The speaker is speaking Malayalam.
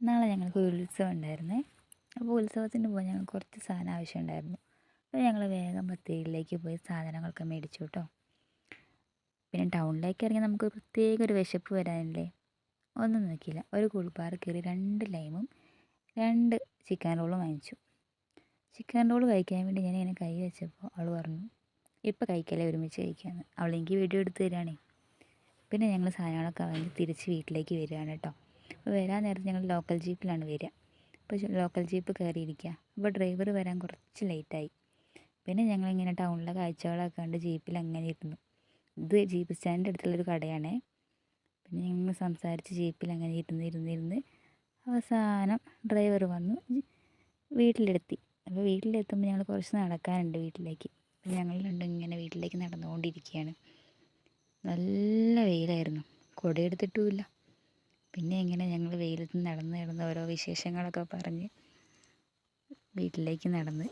നാളെ ഞങ്ങൾക്ക് ഒരു ഉത്സവം ഉണ്ടായിരുന്നേ. അപ്പോൾ ഉത്സവത്തിന് പോയി ഞങ്ങൾക്ക് കുറച്ച് സാധനം ആവശ്യമുണ്ടായിരുന്നു. അപ്പോൾ ഞങ്ങൾ വേഗം ബത്തേരിയിലേക്ക് പോയി സാധനങ്ങളൊക്കെ മേടിച്ചു കേട്ടോ. പിന്നെ ടൗണിലേക്ക് ഇറങ്ങി നമുക്ക് പ്രത്യേക ഒരു വിശപ്പ് വരാനില്ലേ, ഒന്നും നോക്കിയില്ല, ഒരു കുൾബാർ കയറി 2 ലൈമും 2 ചിക്കൻ റോളും വാങ്ങിച്ചു. ചിക്കൻ റോൾ കഴിക്കാൻ വേണ്ടി ഞാനിങ്ങനെ കൈ വെച്ചപ്പോൾ അവൾ പറഞ്ഞു, ഇപ്പം കഴിക്കല്ലേ, ഒരുമിച്ച് കഴിക്കാമെന്ന്. അവൾ എനിക്ക് വീഡിയോ എടുത്ത് തരികയാണേ. പിന്നെ ഞങ്ങൾ സാധനങ്ങളൊക്കെ വാങ്ങി തിരിച്ച് വീട്ടിലേക്ക് വരികയാണ് കേട്ടോ. അപ്പോൾ വരാൻ നേരത്ത് ഞങ്ങൾ ലോക്കൽ ജീപ്പിലാണ് വരിക. അപ്പോൾ ലോക്കൽ ജീപ്പ് കയറിയിരിക്കുക. അപ്പോൾ ഡ്രൈവർ വരാൻ കുറച്ച് ലേറ്റായി. പിന്നെ ഞങ്ങളിങ്ങനെ ടൗണിലെ കാഴ്ചകളൊക്കെ കണ്ട് ജീപ്പിൽ അങ്ങനെ ഇരുന്നു. ഇത് ജീപ്പ് സ്റ്റാൻഡിൻ്റെ അടുത്തുള്ളൊരു കടയാണേ. പിന്നെ ഞങ്ങൾ സംസാരിച്ച് ജീപ്പിൽ അങ്ങനെ ഇരുന്ന് അവസാനം ഡ്രൈവർ വന്നു വീട്ടിലെത്തി. അപ്പോൾ വീട്ടിലെത്തുമ്പോൾ ഞങ്ങൾ കുറച്ച് നടക്കാനുണ്ട് വീട്ടിലേക്ക്. അപ്പോൾ ഞങ്ങൾ രണ്ടും ഇങ്ങനെ വീട്ടിലേക്ക് നടന്നുകൊണ്ടിരിക്കുകയാണ്. നല്ല വെയിലായിരുന്നു, കുടയെടുത്തിട്ടുമില്ല. പിന്നെ ഇങ്ങനെ ഞങ്ങൾ വെയിലത്ത് നടന്ന് ഓരോ വിശേഷങ്ങളൊക്കെ പറഞ്ഞ് വീട്ടിലേക്ക് നടന്ന്